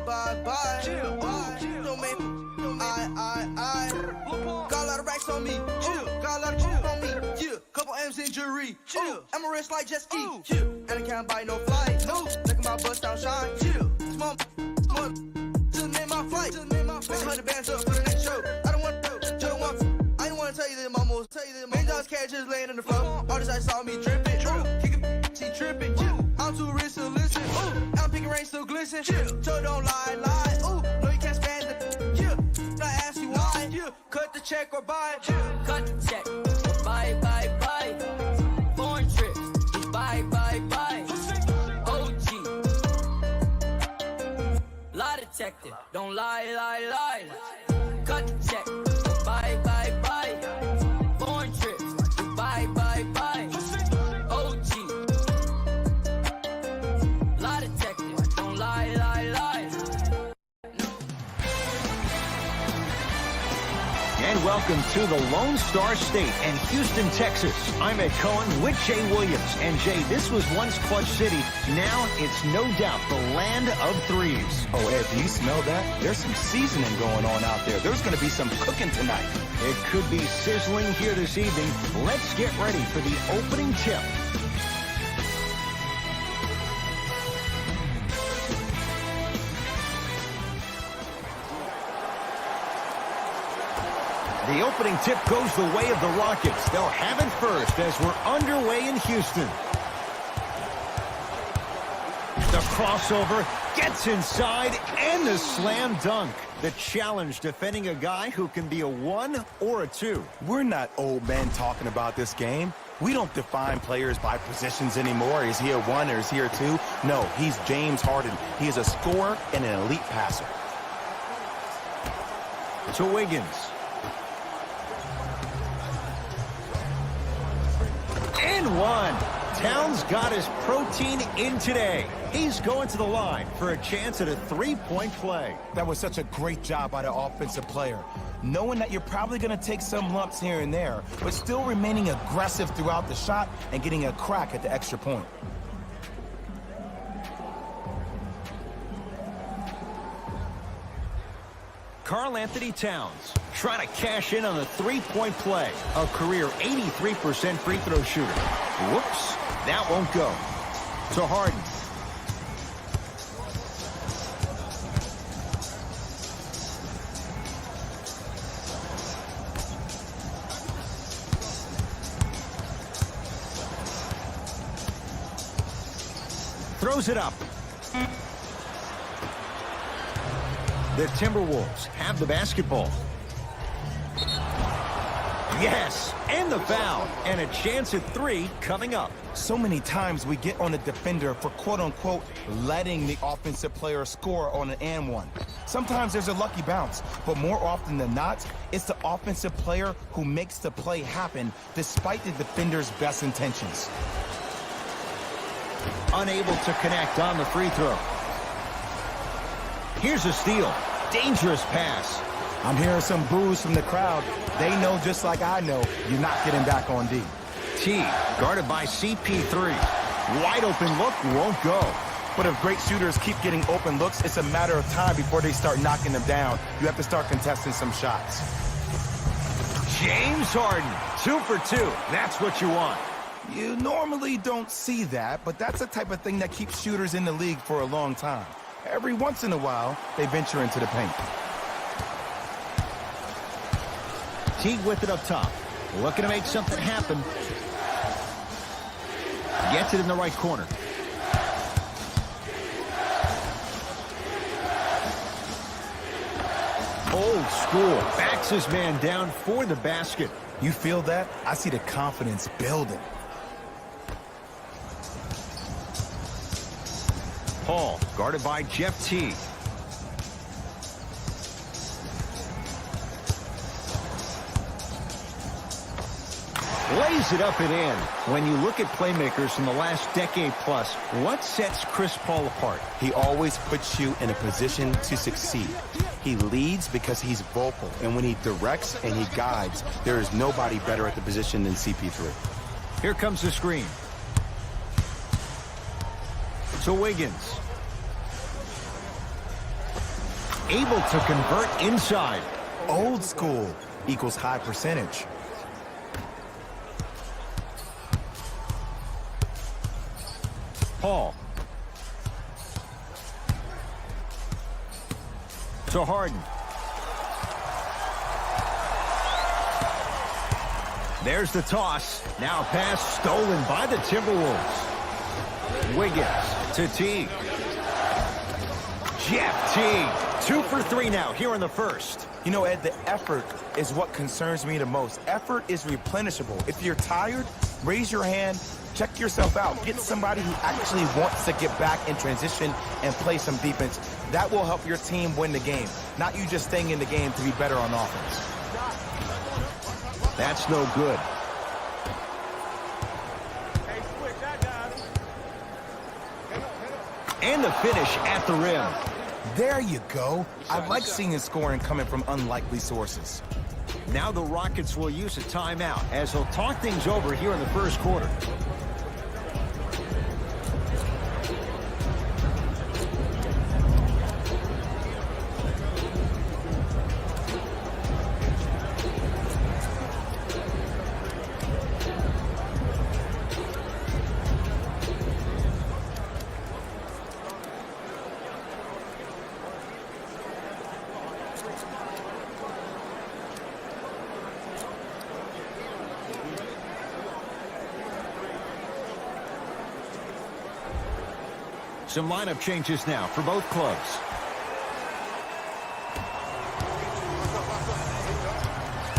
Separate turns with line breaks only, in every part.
bye. Chill, don't make I. Got a lot of racks on me. Chill, got a lot of chill on me. Yeah, couple M's injury. Chill, I'm a rich like just ski. Chill, and I can't buy no flight. No, look at my bust down shine. Chill, small, just made my flight. Make 100 bands up for the next show. I don't want to, just want to. I don't want to tell you that I'm almost. Million dollars cash just laying in the floor. All this I saw me dripping. Kick it, she tripping. I'm too rich to listen. I'm picking rain still glisten. So don't lie. Ooh, no you can't stand it. I ask you why. Cut the check or buy.
Cut the check. Bye. Foreign trips. Bye. OG. Lie detector. Don't lie. Cut the check. Bye. Foreign trips. Bye. OG. Lie detector. Don't lie.
And welcome to the Lone Star State and Houston, Texas. I'm Ed Cohen with Jay Williams. And Jay, this was once Clutch City. Now it's no doubt the land of threes.
Oh, Ed, do you smell that? There's some seasoning going on out there. There's going to be some cooking tonight.
It could be sizzling here this evening. Let's get ready for the opening tip. The opening tip goes the way of the Rockets. They'll have it first as we're underway in Houston. The crossover gets inside and the slam dunk. The challenge defending a guy who can be a 1 or a 2.
We're not old men talking about this game. We don't define players by positions anymore. Is he a 1 or is he a 2? No, he's James Harden. He is a scorer and an elite passer.
To Wiggins. And one. Towns got his protein in today. He's going to the line for a chance at a three-point play.
That was such a great job by the offensive player. Knowing that you're probably going to take some lumps here and there, but still remaining aggressive throughout the shot and getting a crack at the extra point.
Karl Anthony Towns trying to cash in on the three-point play. A career 83% free throw shooter. Whoops, that won't go. To Harden. Throws it up. The Timberwolves have the basketball. Yes, and the foul, and a chance at 3 coming up.
So many times we get on the defender for quote-unquote letting the offensive player score on an and one. Sometimes there's a lucky bounce, but more often than not, it's the offensive player who makes the play happen despite the defender's best intentions.
Unable to connect on the free throw. Here's a steal. Dangerous pass.
I'm hearing some boos from the crowd. They know just like I know you're not getting back on D.
T, guarded by CP3. Wide open look, won't go.
But if great shooters keep getting open looks, it's a matter of time before they start knocking them down. You have to start contesting some shots.
James Harden, 2 for 2. That's what you want.
You normally don't see that, but that's the type of thing that keeps shooters in the league for a long time. Every once in a while, they venture into the paint.
Teague with it up top. Looking to make something happen. Gets it in the right corner. Old school. Backs his man down for the basket.
You feel that? I see the confidence building.
Paul, guarded by Jeff T. Lays it up and in. When you look at playmakers in the last decade plus, what sets Chris Paul apart?
He always puts you in a position to succeed. He leads because he's vocal, and when he directs and he guides, there is nobody better at the position than CP3.
Here comes the screen. To Wiggins. able to convert inside.
Old school equals high percentage.
Paul. To Harden. There's the toss. Now a pass stolen by the Timberwolves. Wiggins to Teague. Jeff Teague. 2 for 3 now here in the first.
You know, Ed, the effort is what concerns me the most. Effort is replenishable. If you're tired, raise your hand, check yourself out. Get somebody who actually wants to get back in transition and play some defense. That will help your team win the game, not you just staying in the game to be better on offense.
That's no good. And the finish at the rim.
There you go. I like seeing scoring coming from unlikely sources.
Now the Rockets will use a timeout as they'll talk things over here in the first quarter. Some lineup changes now for both clubs.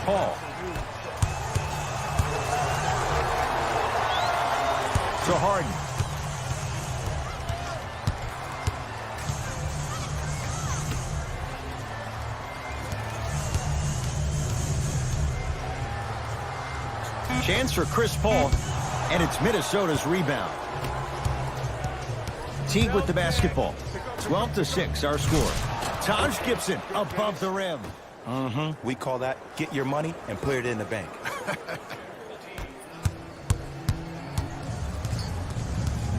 Paul. To Harden. Chance for Chris Paul, and it's Minnesota's rebound. Teague with the basketball. 12-6 our score. Taj Gibson above the rim.
We call that get your money and put it in the bank.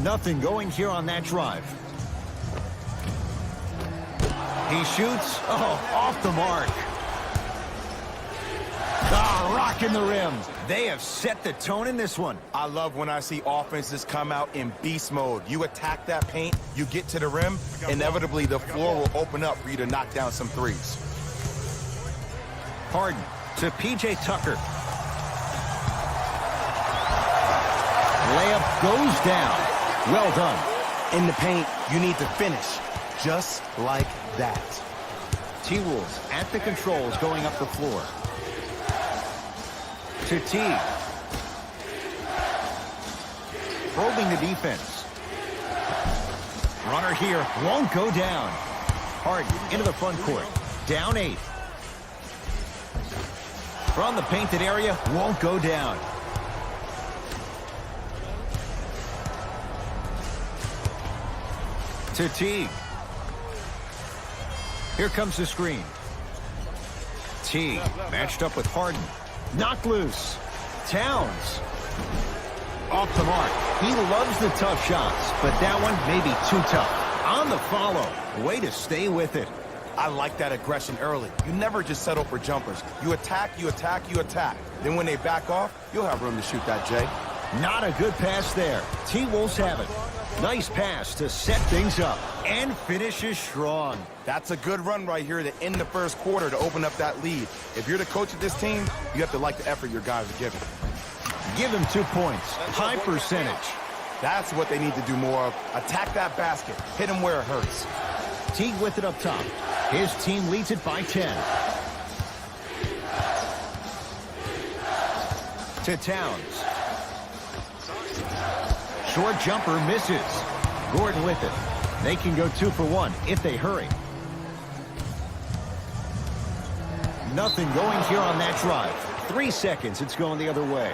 Nothing going here on that drive. He shoots. Oh, off the mark. Ah, rocking the rim. They have set the tone in this one.
I love when I see offenses come out in beast mode. You attack that paint, you get to the rim, inevitably the floor will open up for you to knock down some threes.
Harden to P.J. Tucker. Layup goes down. Well done.
In the paint, you need to finish, just like that.
T-Wolves at the controls going up the floor. To Teague. Probing the defense. Runner here won't go down. Harden into the front court. Down 8. From the painted area, won't go down. To Teague. Here comes the screen. Teague matched up with Harden. Knocked loose. Towns. Off the mark. He loves the tough shots, but that one may be too tough. On the follow. Way to stay with it.
I like that aggression early. You never just settle for jumpers. You attack, you attack, you attack. Then when they back off, you'll have room to shoot that, Jay.
Not a good pass there. T-Wolves have it. Nice pass to set things up and finishes strong.
That's a good run right here to end the first quarter to open up that lead. If you're the coach of this team, you have to like the effort your guys are giving.
Give him 2 points. High percentage.
That's what they need to do more of. Attack that basket. Hit him where it hurts.
Teague with it up top. His team leads it by 10. To Towns. Short jumper misses. Gordon with it. They can go 2 for 1 if they hurry. Nothing going here on that drive. 3 seconds, it's going the other way.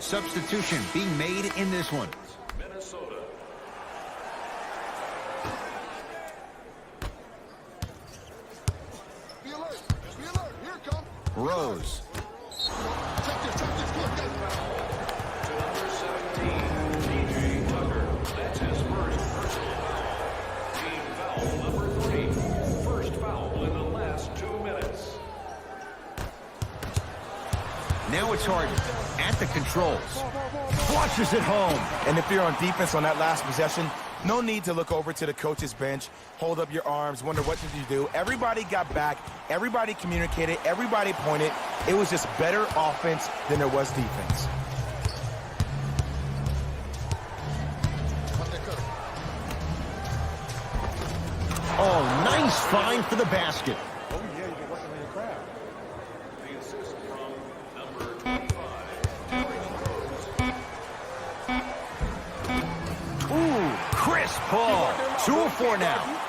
Substitution being made in this one.
Minnesota.
Be alert. Be alert. Here it comes.
Rose.
Check this. Check this. Look, get
To number 17, P.J. Tucker. That's his first personal foul. Team foul number 3.
Now it's Harden at the controls. Flushes it home.
And if you're on defense on that last possession, no need to look over to the coach's bench, hold up your arms, wonder what did you do. Everybody got back. Everybody communicated. Everybody pointed. It was just better offense than there was defense.
Oh, nice find for the basket.
Oh, yeah, you can work on your craft.
The assist from number 25.
Ooh, crisp ball. 2 of 4 now.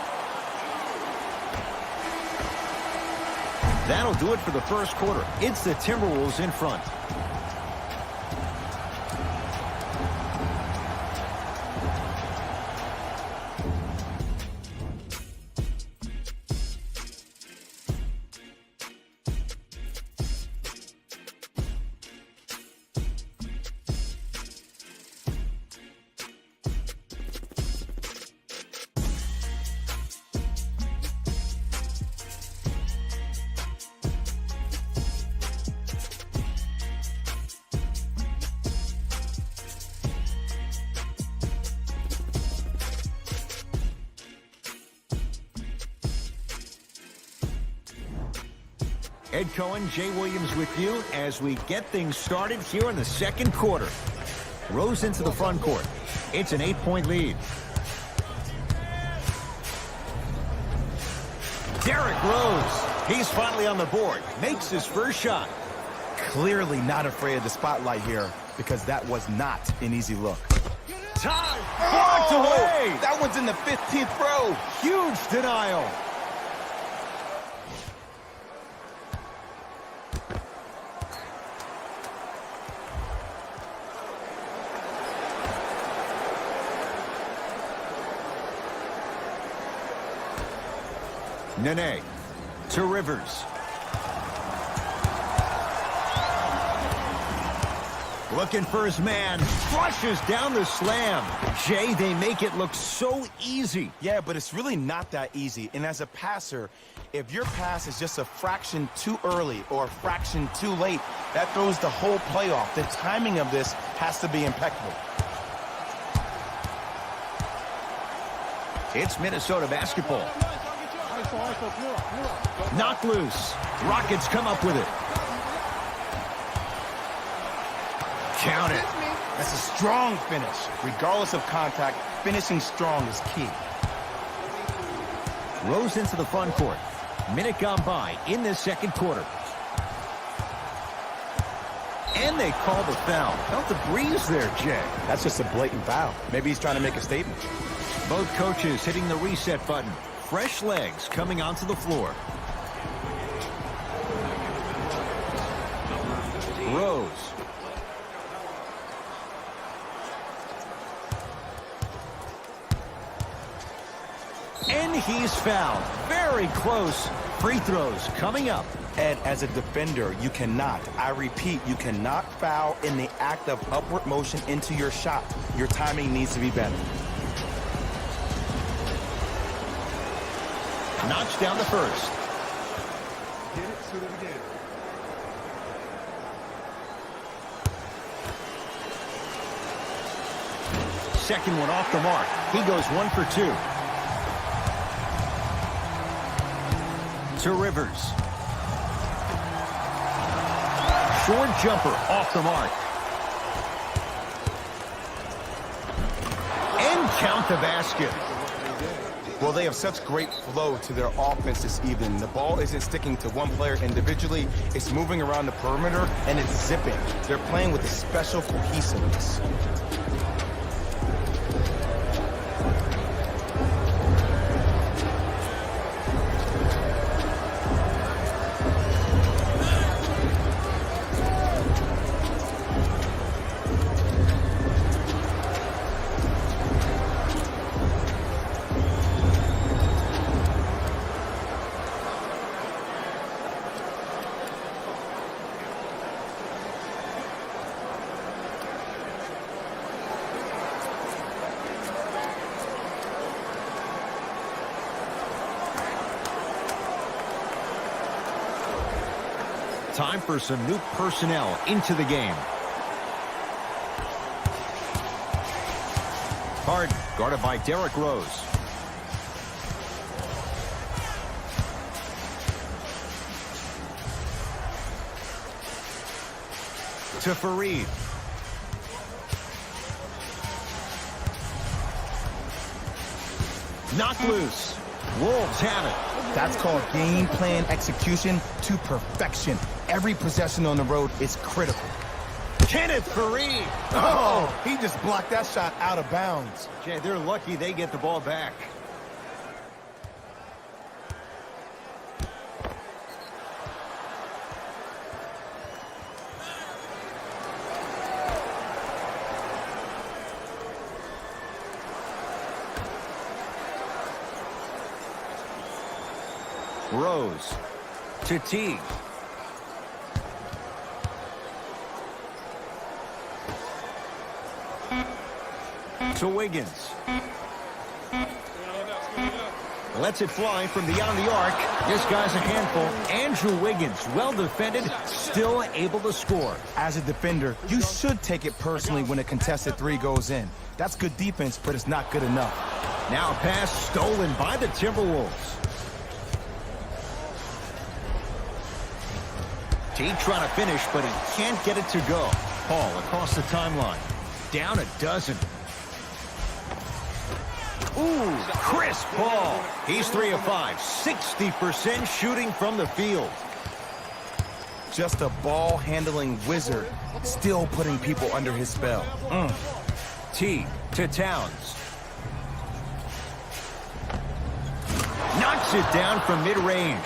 That'll do it for the first quarter. It's the Timberwolves in front. Ed Cohen, Jay Williams with you as we get things started here in the second quarter. Rose into the front court. It's an 8-point lead. Derrick Rose. He's finally on the board. Makes his first shot.
Clearly not afraid of the spotlight here because that was not an easy look.
Time. Blocked away.
That one's in the 15th row.
Huge denial. Nene to Rivers. Looking for his man. Flushes down the slam. Jay, they make it look so easy.
Yeah, but it's really not that easy. And as a passer, if your pass is just a fraction too early or a fraction too late, that throws the whole play off. The timing of this has to be impeccable.
It's Minnesota basketball. Knocked loose. Rockets come up with it. Count it.
That's a strong finish. Regardless of contact, finishing strong is key.
Rose into the front court. Minute gone by in this second quarter. And they call the foul. Felt the breeze there, Jay.
That's just a blatant foul. Maybe he's trying to make a statement.
Both coaches hitting the reset button. Fresh legs coming onto the floor. Rose. And he's fouled. Very close. Free throws coming up.
Ed, as a defender, you cannot, I repeat, you cannot foul in the act of upward motion into your shot. Your timing needs to be better.
Notch down the first.
Get it so that we get it.
Second one off the mark. He goes 1 for 2. To Rivers. Short jumper off the mark. And count the basket.
Well, they have such great flow to their offense this evening. The ball isn't sticking to one player individually. It's moving around the perimeter, and it's zipping. They're playing with a special cohesiveness.
Time for some new personnel into the game. Harden, guarded by Derrick Rose. To Fareed. Knocked loose. Wolves have it.
That's called game plan execution to perfection. Every possession on the road is critical.
Kenneth Fareed.
Oh, he just blocked that shot out of bounds.
Jay, they're lucky they get the ball back. Rose to Teague. To Wiggins. Lets it fly from beyond the arc. This guy's a handful. Andrew Wiggins, well defended, still able to score.
As a defender, you should take it personally when a contested three goes in. That's good defense, but it's not good enough.
Now a pass stolen by the Timberwolves. Teague trying to finish, but he can't get it to go. Paul across the timeline. Down a dozen. Ooh, crisp ball. He's 3 of 5. 60% shooting from the field.
Just a ball-handling wizard, still putting people under his spell.
Teague to Towns. Knocks it down from mid-range.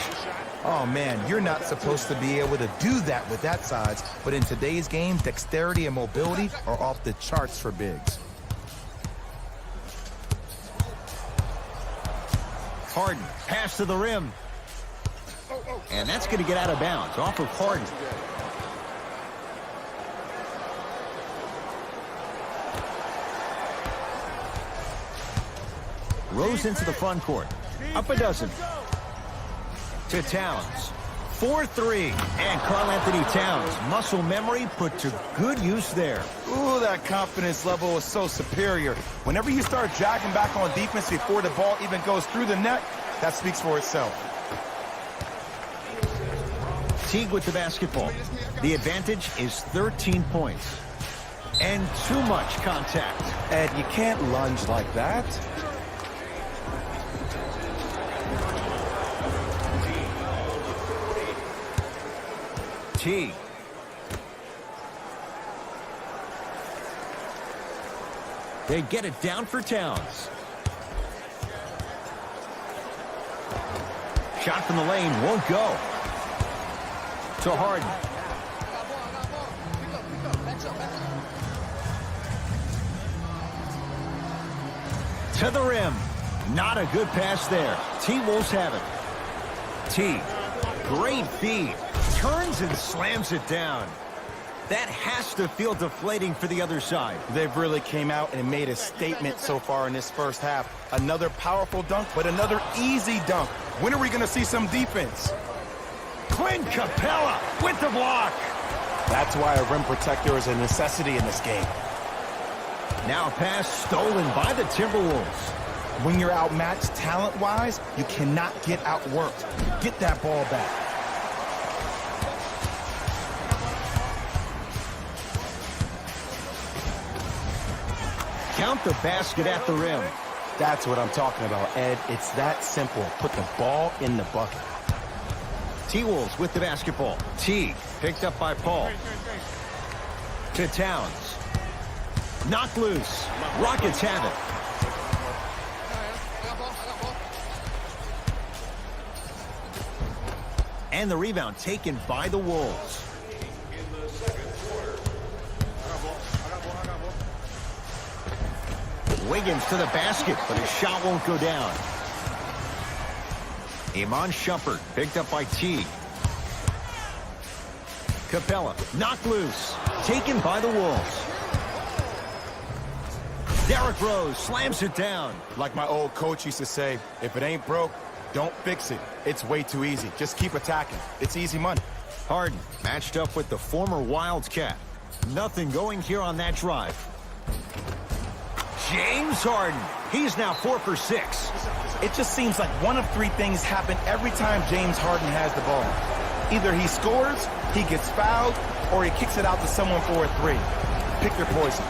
Oh, man, you're not supposed to be able to do that with that size, but in today's game, dexterity and mobility are off the charts for bigs.
Harden, pass to the rim. And that's going to get out of bounds off of Harden. Rose into the front court. Up a dozen. To Towns. 4-3. And Karl-Anthony Towns, muscle memory put to good use there.
Ooh, that confidence level is so superior. Whenever you start jogging back on defense before the ball even goes through the net, that speaks for itself.
Teague with the basketball. The advantage is 13 points. And too much contact.
Ed, you can't lunge like that.
Teague. They get it down for Towns. Shot from the lane won't go. To Harden. To the rim. Not a good pass there. T-Wolves have it. Teague. Great feed. Turns and slams it down. That has to feel deflating for the other side.
They've really came out and made a statement so far in this first half. Another powerful dunk, but another easy dunk. When are we going to see some defense?
Clint Capella with the block.
That's why a rim protector is a necessity in this game.
Now a pass stolen by the Timberwolves.
When you're outmatched talent-wise, you cannot get outworked. Get that ball back.
Count the basket at the rim.
That's what I'm talking about, Ed. It's that simple. Put the ball in the bucket.
T-Wolves with the basketball. Teague picked up by Paul. To Towns. Knocked loose. Rockets have it. And the rebound taken by the Wolves. Wiggins to the basket, but his shot won't go down. Iman Shumpert picked up by Teague. Capella knocked loose. Taken by the Wolves. Derrick Rose slams it down.
Like my old coach used to say, if it ain't broke, don't fix it. It's way too easy. Just keep attacking. It's easy money.
Harden matched up with the former Wildcat. Nothing going here on that drive. James Harden. He's now 4 for 6.
It just seems like one of three things happen every time James Harden has the ball. Either he scores, he gets fouled, or he kicks it out to someone for a three. Pick your poison.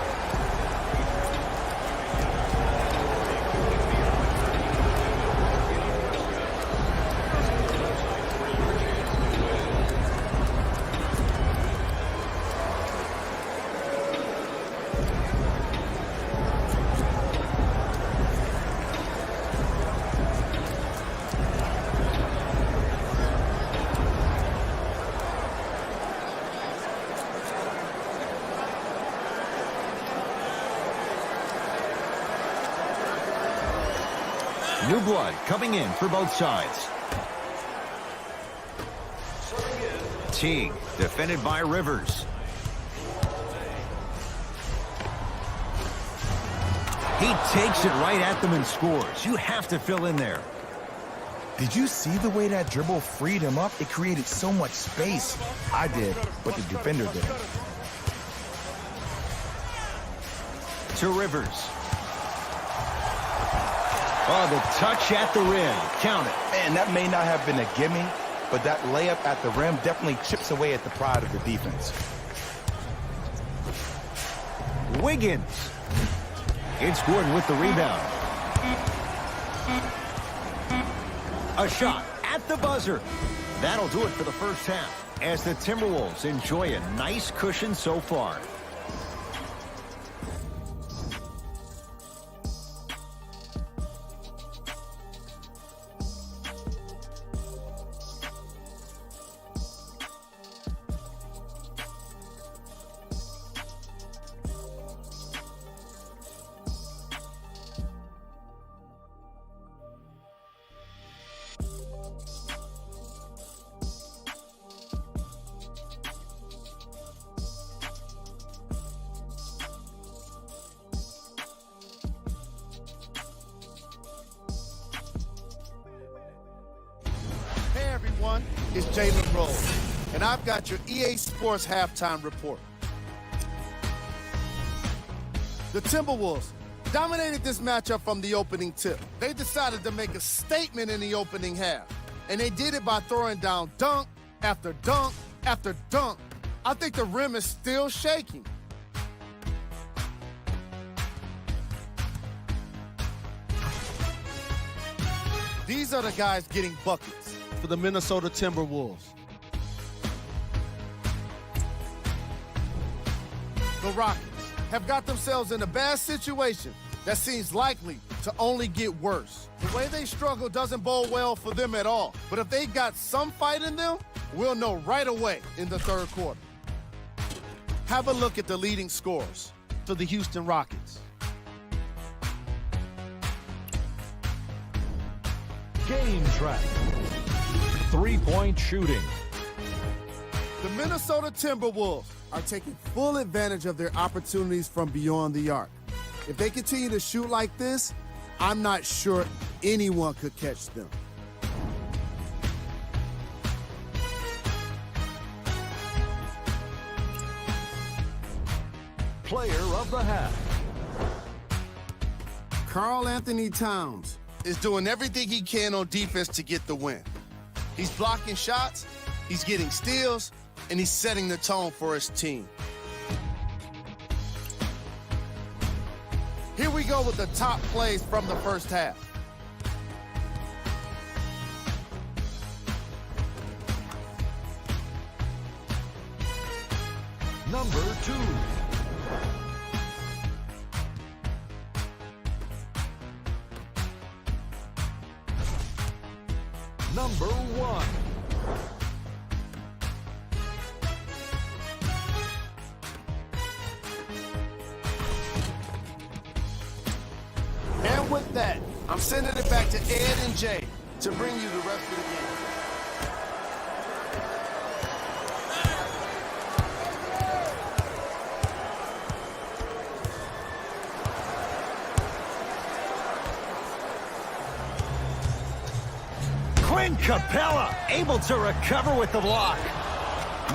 New blood coming in for both sides. Teague, defended by Rivers. He takes it right at them and scores. You have to fill in there.
Did you see the way that dribble freed him up? It created so much space. I did, but the defender didn't.
To Rivers. Oh, the touch at the rim. Count it.
Man, that may not have been a gimme, but that layup at the rim definitely chips away at the pride of the defense.
Wiggins. It's Gordon with the rebound. A shot at the buzzer. That'll do it for the first half, as the Timberwolves enjoy a nice cushion so far.
It's Jalen Rose, and I've got your EA Sports halftime report. The Timberwolves dominated this matchup from the opening tip. They decided to make a statement in the opening half, and they did it by throwing down dunk after dunk after dunk. I think the rim is still shaking. These are the guys getting buckets for the Minnesota Timberwolves. The Rockets have got themselves in a bad situation that seems likely to only get worse. The way they struggle doesn't bode well for them at all. But if they got some fight in them, we'll know right away in the third quarter. Have a look at the leading scorers for the Houston Rockets.
Game track. Three-point shooting.
The Minnesota Timberwolves are taking full advantage of their opportunities from beyond the arc. If they continue to shoot like this, I'm not sure anyone could catch them.
Player of the half.
Karl Anthony Towns is doing everything he can on defense to get the win. He's blocking shots, he's getting steals, and he's setting the tone for his team. Here we go with the top plays from the first half.
Number 2. Number 1.
And with that, I'm sending it back to Ed and Jay to bring you the rest of the game.
Capella able to recover with the block.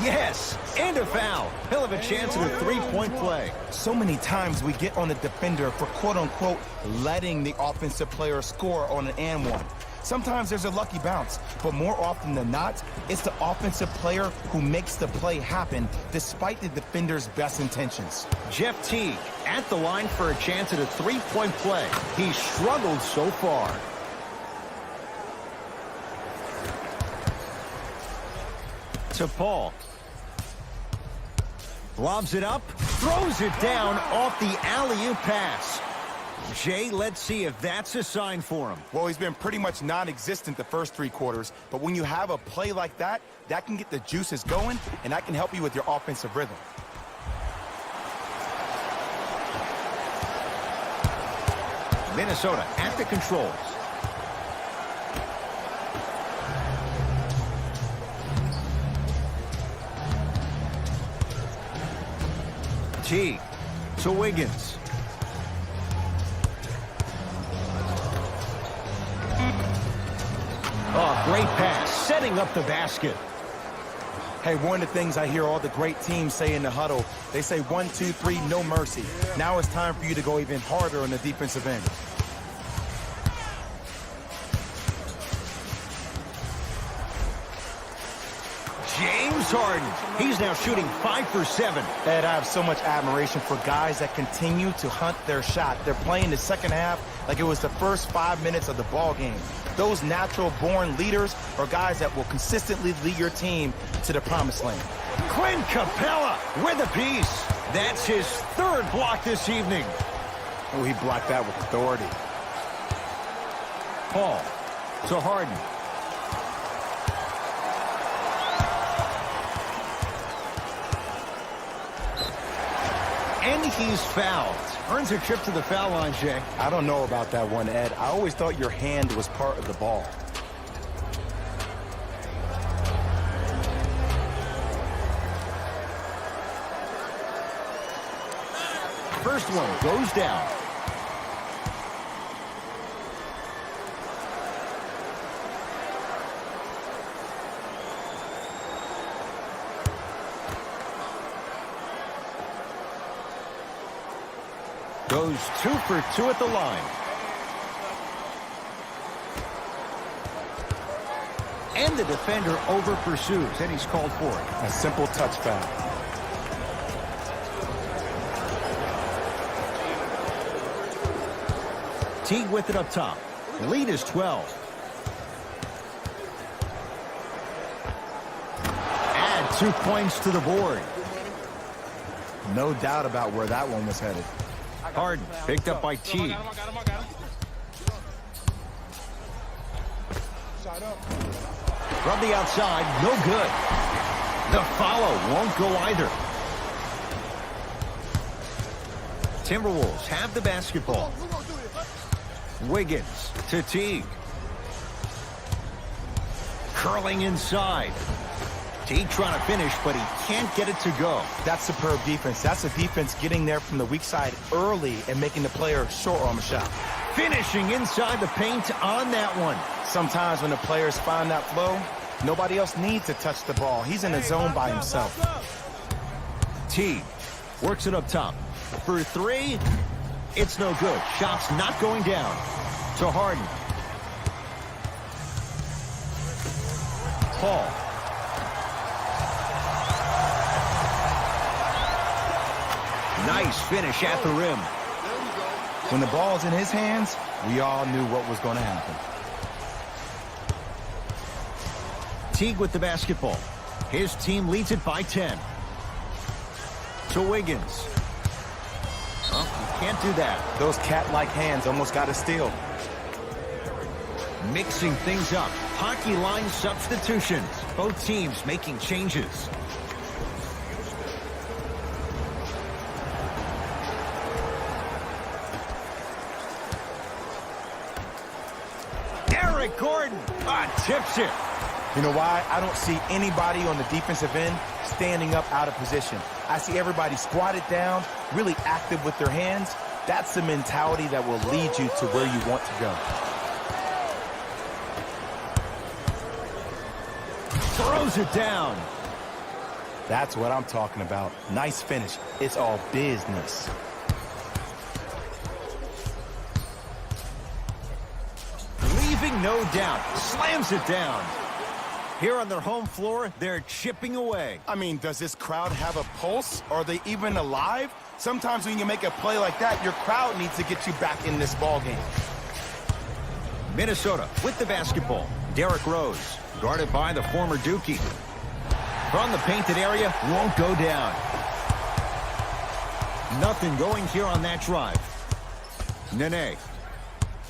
Yes, and a foul. He'll have a chance at a three-point play.
So many times we get on the defender for quote-unquote letting the offensive player score on an and one. Sometimes there's a lucky bounce, but more often than not, it's the offensive player who makes the play happen despite the defender's best intentions.
Jeff Teague at the line for a chance at a three-point play. He's struggled so far. To Paul. Lobs it up, throws it down off the alley-oop pass. Jay, let's see if that's a sign for him.
Well, he's been pretty much non-existent the first three quarters, but when you have a play like that, that can get the juices going, and that can help you with your offensive rhythm.
Minnesota at the controls. Teague to Wiggins. Oh, great pass, setting up the basket.
Hey, one of the things I hear all the great teams say in the huddle, they say 1, 2, 3, no mercy. Now it's time for you to go even harder on the defensive end.
James Harden. He's now shooting 5 for 7.
Ed, I have so much admiration for guys that continue to hunt their shot. They're playing the second half like it was the first 5 minutes of the ball game. Those natural-born leaders are guys that will consistently lead your team to the promised land.
Clint Capella with a piece. That's his third block this evening.
Oh, he blocked that with authority.
Paul to Harden. And he's fouled. Earns a trip to the foul line, Jay.
I don't know about that one, Ed. I always thought your hand was part of the ball.
First one goes down. Goes 2 for 2 at the line. And the defender over pursues, and he's called for it.
A simple touch foul.
Teague with it up top. Lead is 12. Add 2 points to the board.
No doubt about where that one was headed.
Harden picked up by Teague. From the outside, no good. The follow won't go either. Timberwolves have the basketball. Wiggins to Teague. Curling inside. Teague trying to finish, but he can't get it to go.
That's superb defense. That's a defense getting there from the weak side early and making the player short arm a shot.
Finishing inside the paint on that one.
Sometimes when the players find that flow, nobody else needs to touch the ball. He's in the zone by himself.
Teague works it up top. For 3, it's no good. Shot's not going down. To Harden. Paul. Nice finish at the rim.
When the ball's in his hands, we all knew what was going to happen.
Teague with the basketball. His team leads it by 10. To Wiggins. Oh, you can't do that.
Those cat-like hands almost got a steal.
Mixing things up. Hockey line substitutions. Both teams making changes. Eric Gordon tips it.
You know why? I don't see anybody on the defensive end standing up out of position. I see everybody squatted down, really active with their hands. That's the mentality that will lead you to where you want to go.
Throws it down.
That's what I'm talking about. Nice finish. It's all business.
Leaving no doubt. Slams it down. Here on their home floor, they're chipping away.
I mean, does this crowd have a pulse? Are they even alive? Sometimes when you make a play like that, your crowd needs to get you back in this ball game.
Minnesota with the basketball. Derrick Rose, guarded by the former Dookie. From the painted area, won't go down. Nothing going here on that drive. Nene.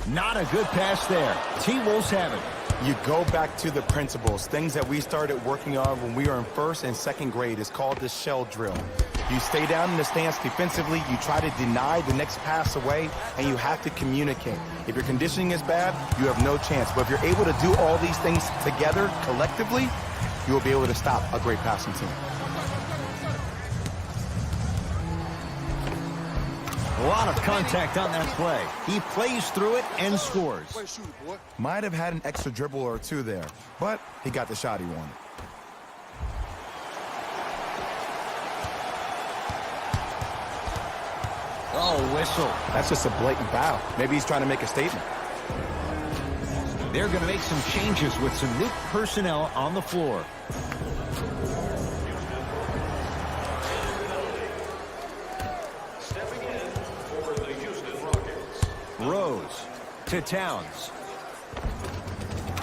Not a good pass there. T-Wolves have it.
You go back to the principles. Things that we started working on when we were in first and second grade is called the shell drill. You stay down in the stance defensively, you try to deny the next pass away, and you have to communicate. If your conditioning is bad, you have no chance. But if you're able to do all these things together, collectively, you will be able to stop a great passing team.
A lot of contact on that play. He plays through it and scores.
Might have had an extra dribble or two there, but he got the shot he wanted.
Oh, whistle.
That's just a blatant foul. Maybe he's trying to make a statement.
They're going to make some changes with some new personnel on the floor.
Stepping in for the Houston Rockets.
Rose to Towns.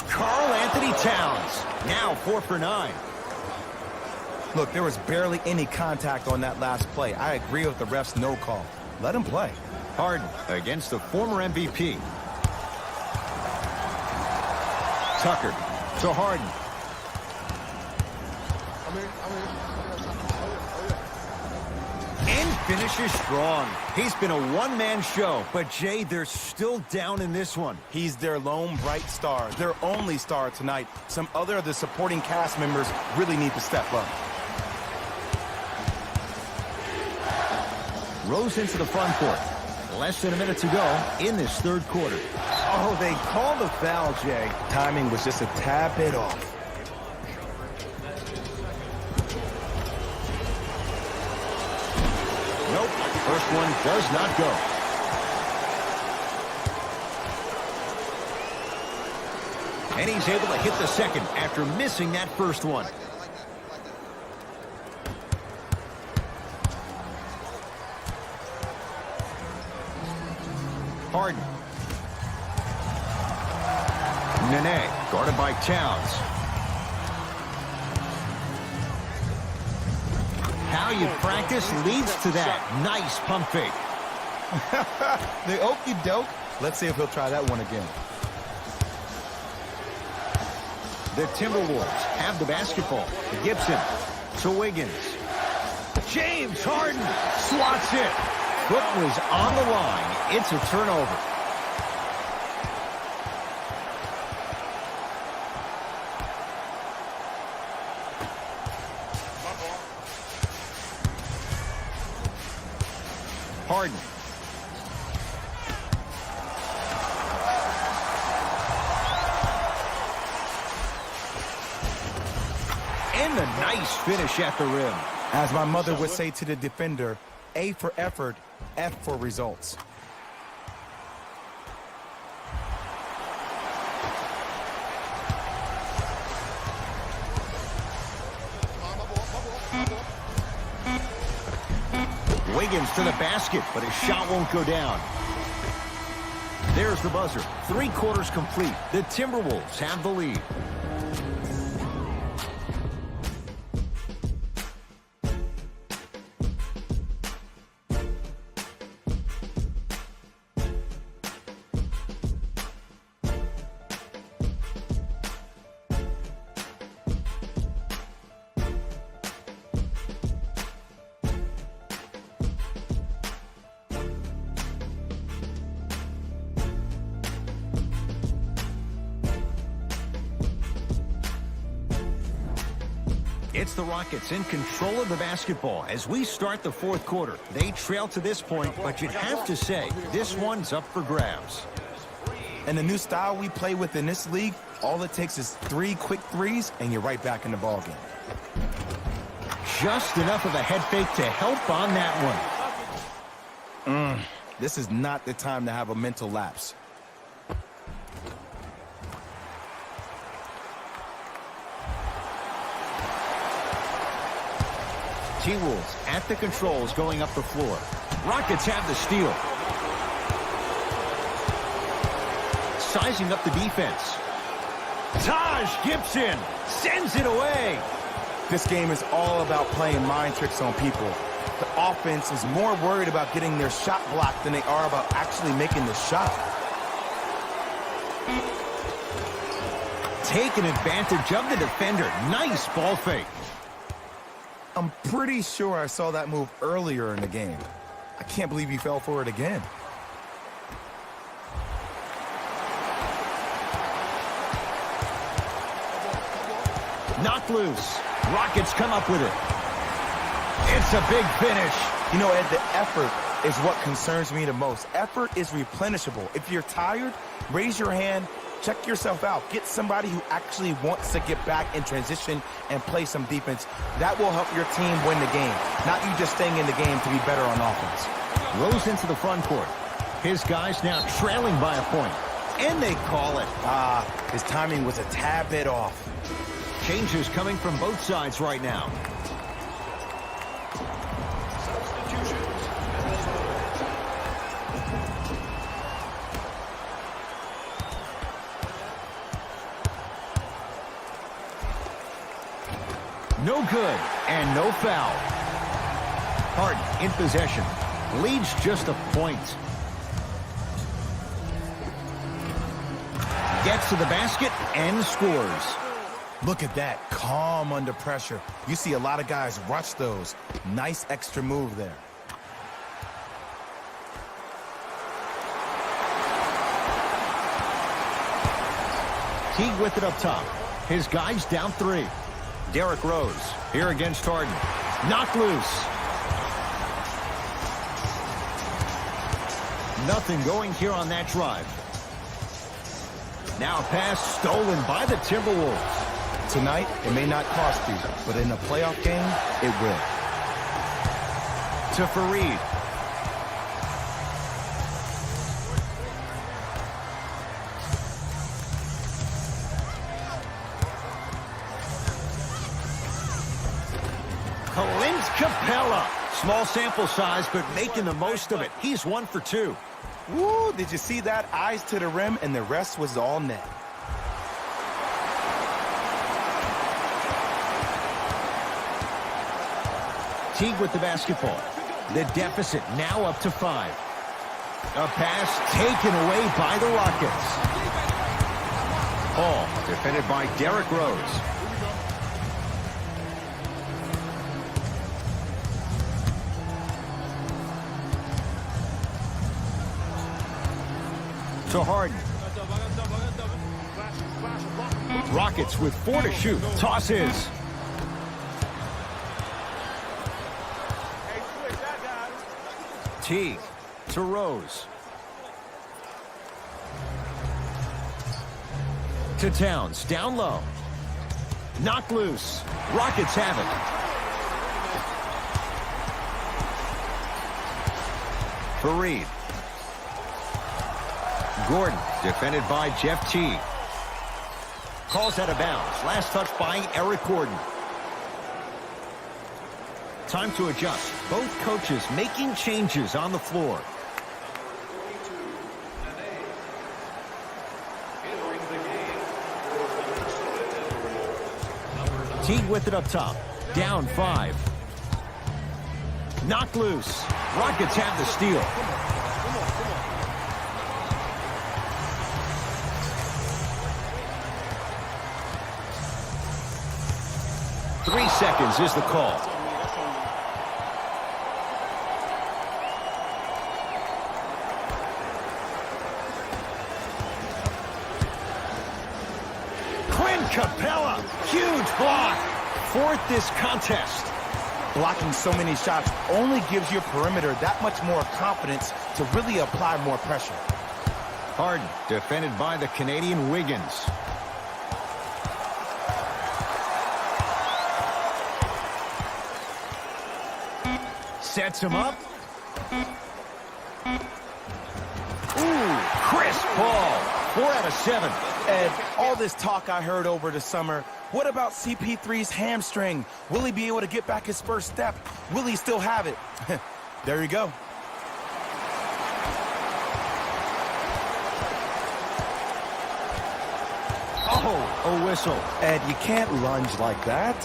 Karl Anthony Towns, now 4 for 9.
Look, there was barely any contact on that last play. I agree with the ref's no call. Let him play.
Harden against the former MVP. Tucker to Harden. And finishes strong. He's been a one-man show, but Jay, they're still down in this one.
He's their lone bright star, their only star tonight. Some other of the supporting cast members really need to step up.
Rose into the front court. Less than a minute to go in this third quarter. Oh, they called the foul, Jay.
Timing was just a tad bit off.
Nope, first one does not go. And he's able to hit the second after missing that first one. Harden. Nene, guarded by Towns. How you practice leads to that. Nice pump fake.
The okey doke. Let's see if he'll try that one again.
The Timberwolves have the basketball. Gibson to Wiggins. James Harden swats it. Foot was on the line. It's a turnover. Harden. And a nice finish at the rim.
As my mother would say to the defender, A for effort, F for results.
Wiggins to the basket, but his shot won't go down. There's the buzzer. 3 quarters complete. The Timberwolves have the lead. It's the Rockets in control of the basketball as we start the fourth quarter. They trail to this point, but you'd have to say this one's up for grabs.
And the new style we play with in this league, all it takes is 3 quick threes, and you're right back in the ballgame.
just enough of a head fake to help on that one.
This is not the time to have a mental lapse.
T-Wolves at the controls going up the floor. Rockets have the steal. Sizing up the defense. Taj Gibson sends it away.
This game is all about playing mind tricks on people. The offense is more worried about getting their shot blocked than they are about actually making the shot.
Taking advantage of the defender. Nice ball fake.
I'm pretty sure I saw that move earlier in the game. I can't believe he fell for it again.
Knocked loose. Rockets come up with it. It's a big finish.
You know, Ed, the effort is what concerns me the most. Effort is replenishable. If you're tired, raise your hand, check yourself out. Get somebody who actually wants to get back in transition and play some defense. That will help your team win the game, not you just staying in the game to be better on offense.
Rose into the front court. His guys now trailing by a point. And they call it.
His timing was a tad bit off.
Changes coming from both sides right now. No good, and no foul. Harden in possession. Leads just a point. Gets to the basket and scores.
Look at that, calm under pressure. You see a lot of guys rush those. Nice extra move there.
Teague with it up top. His guys down 3. Derrick Rose here against Harden. Knocked loose. Nothing going here on that drive. Now a pass stolen by the Timberwolves.
Tonight, it may not cost you, but in a playoff game, it will.
To Fareed. Capella. Small sample size, but making the most of it. He's 1 for 2.
Woo, did you see that? Eyes to the rim, and the rest was all net.
Teague with the basketball. The deficit now up to 5. A pass taken away by the Rockets. Hall defended by Derrick Rose. To Harden. Rockets with 4 to shoot. Tosses. Teague to Rose. To Towns. Down low. Knocked loose. Rockets have it. Fareed. Gordon, defended by Jeff Teague. Calls out of bounds. Last touch by Eric Gordon. Time to adjust. Both coaches making changes on the floor. Teague with it up top. Down 5. Knocked loose. Rockets have the steal. Three seconds is the call. Capella, huge block. 4th this contest.
Blocking so many shots only gives your perimeter that much more confidence to really apply more pressure.
Harden, defended by the Canadian Wiggins. Sets him up. Ooh, crisp ball. 4 out of 7.
Ed, all this talk I heard over the summer, what about CP3's hamstring? Will he be able to get back his first step? Will he still have it? There you go.
Oh, a whistle.
Ed, you can't lunge like that.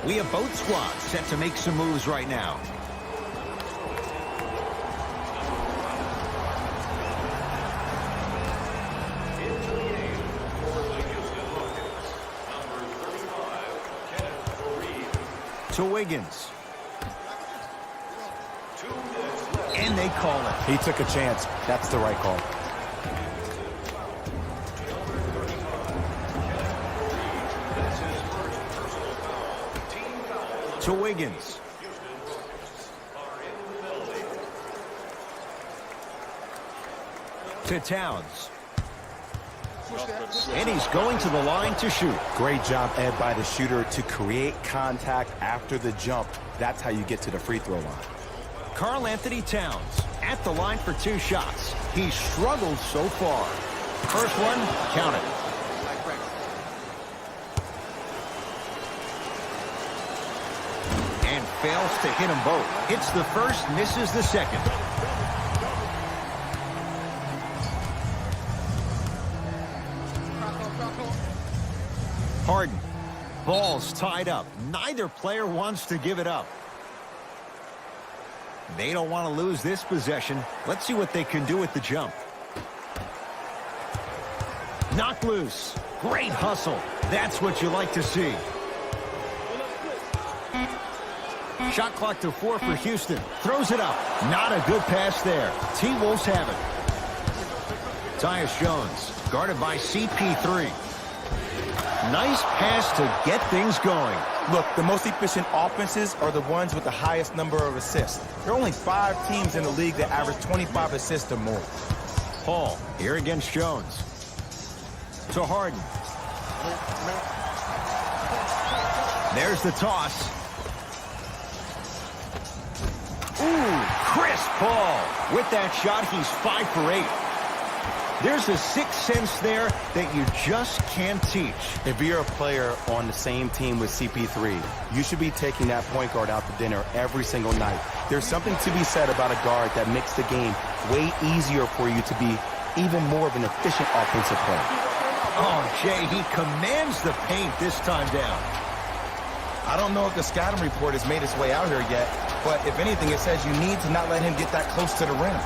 We have both squads set to make some moves right now.
Into the game for the Houston Rockets, number 35,
To Wiggins.
2 minutes left.
And they call it.
He took a chance. That's the right call.
That's his first personal foul. Team foul.
To Wiggins.
Houston Rockets are in the penalty.
To Towns. And he's going to the line to shoot.
Great job, Ed, by the shooter to create contact after the jump. That's how you get to the free throw line.
Karl Anthony Towns at the line for 2 shots. He's struggled so far. First one, count it. And fails to hit them both. Hits the first, misses the second. Harden. Ball's tied up. Neither player wants to give it up. They don't want to lose this possession. Let's see what they can do with the jump. Knocked loose. Great hustle. That's what you like to see. Shot clock to 4 for Houston. Throws it up. Not a good pass there. T-Wolves have it. Tyus Jones, guarded by CP3. Nice pass to get things going.
Look, the most efficient offenses are the ones with the highest number of assists. There are only 5 teams in the league that average 25 assists or more.
Paul, here against Jones. To Harden. There's the toss. Ooh, crisp ball. With that shot, he's 5 for 8. There's a sixth sense there that you just can't teach.
If you're a player on the same team with CP3, you should be taking that point guard out to dinner every single night. There's something to be said about a guard that makes the game way easier for you to be even more of an efficient offensive player.
Oh, Jay, he commands the paint this time down.
I don't know if the scouting report has made its way out here yet, but if anything, it says you need to not let him get that close to the rim.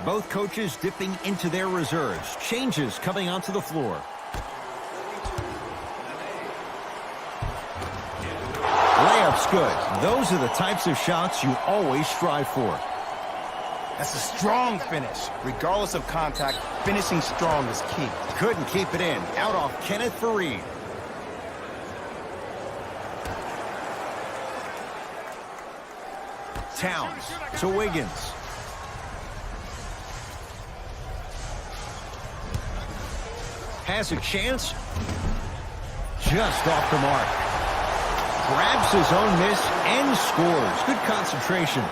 Both coaches dipping into their reserves. Changes coming onto the floor. Layup's good. Those are the types of shots you always strive for.
That's a strong finish. Regardless of contact, finishing strong is key.
Couldn't keep it in. Out off Kenneth Faried. Towns to Wiggins. Has a chance. Just off the mark. Grabs his own miss and scores. Good concentration.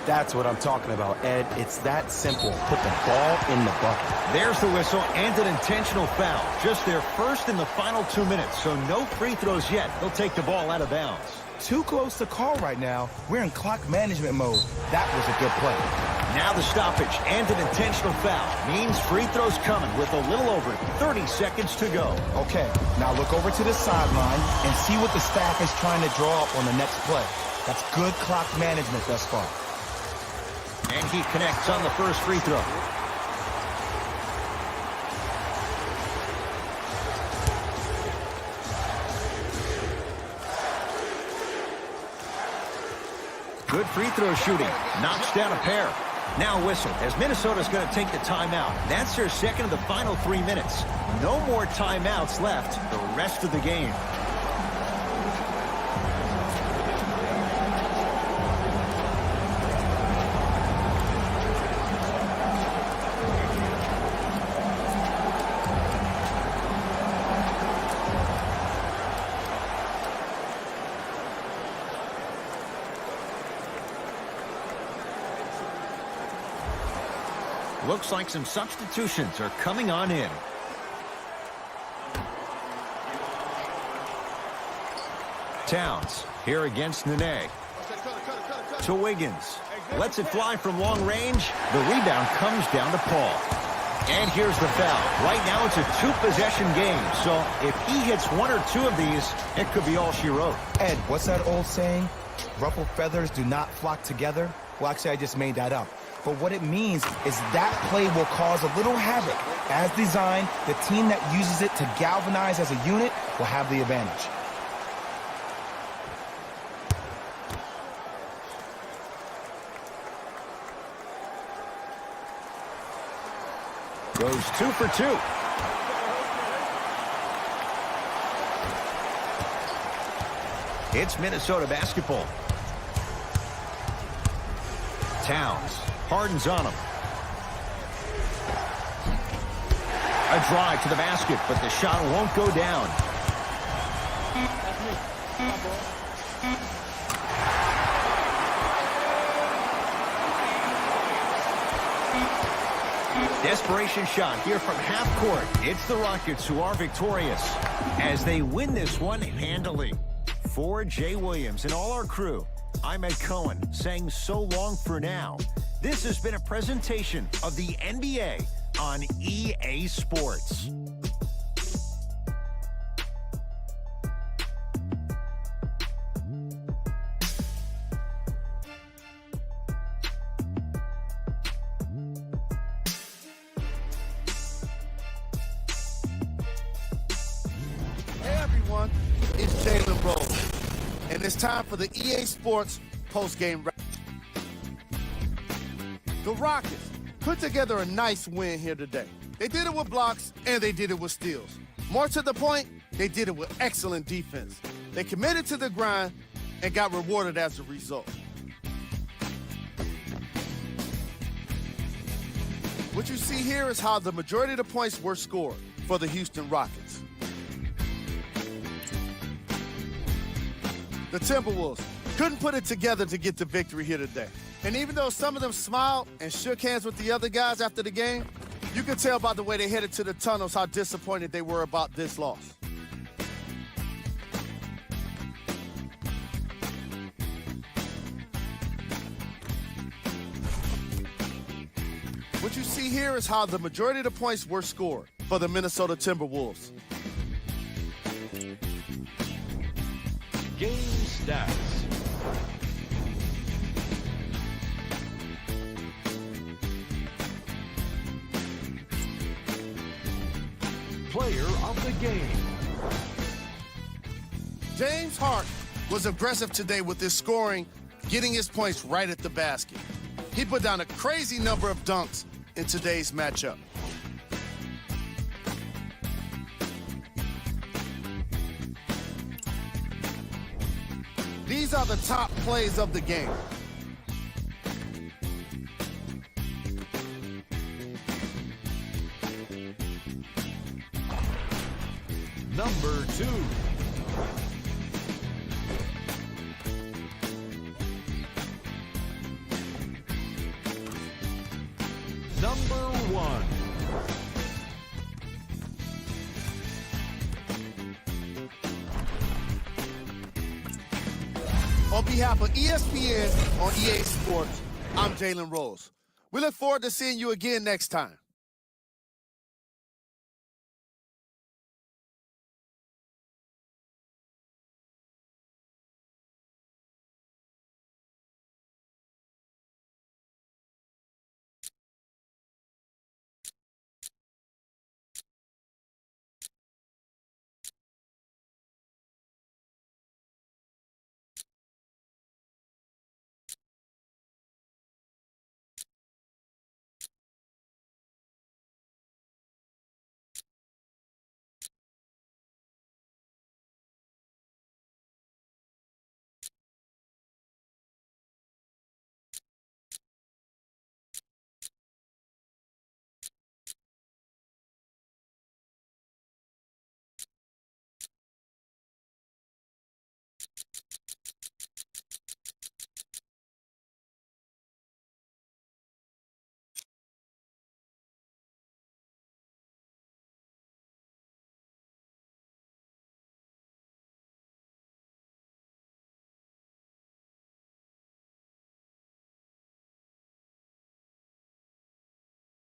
That's what I'm talking about, Ed. It's that simple. Put the ball in the bucket.
There's the whistle and an intentional foul. Just their first in the final 2 minutes, so no free throws yet. They'll take the ball out of bounds.
Too close to call right now. We're in clock management mode. That was a good play.
Now the stoppage and an intentional foul means free throws coming with a little over 30 seconds to go.
Okay, now look over to the sideline and see what the staff is trying to draw up on the next play. That's good clock management thus far.
And he connects on the first free throw. Good free throw shooting. Knocks down a pair. Now whistle as Minnesota's going to take the timeout. That's their second of the final 3 minutes. No more timeouts left the rest of the game. Looks like some substitutions are coming on in. Towns here against Nene. To Wiggins. Lets it fly from long range. The rebound comes down to Paul. And here's the foul. Right now it's a two-possession game. So if he hits one or two of these, it could be all she wrote.
Ed, what's that old saying? Ruffled feathers do not flock together? Well, actually, I just made that up. But what it means is that play will cause a little havoc. As designed, the team that uses it to galvanize as a unit will have the advantage.
Goes 2 for 2. It's Minnesota basketball. Towns. Harden's on him. A drive to the basket, but the shot won't go down. Desperation shot here from half court. It's the Rockets who are victorious as they win this one handily. For Jay Williams and all our crew, I'm Ed Cohen saying so long for now. This has been a presentation of the NBA on EA Sports.
Hey everyone, it's Jalen Rose, and it's time for the EA Sports post-game wrap. The Rockets put together a nice win here today. They did it with blocks, and they did it with steals. More to the point, they did it with excellent defense. They committed to the grind and got rewarded as a result. What you see here is how the majority of the points were scored for the Houston Rockets. The Timberwolves couldn't put it together to get the victory here today. And even though some of them smiled and shook hands with the other guys after the game, you could tell by the way they headed to the tunnels how disappointed they were about this loss. What you see here is how the majority of the points were scored for the Minnesota Timberwolves.
Game stats. Player of the game.
James Harden was aggressive today with his scoring, getting his points right at the basket. He put down a crazy number of dunks in today's matchup. These are the top plays of the game.
Number 2. Number 1.
On behalf of ESPN on EA Sports, I'm Jalen Rose. We look forward to seeing you again next time.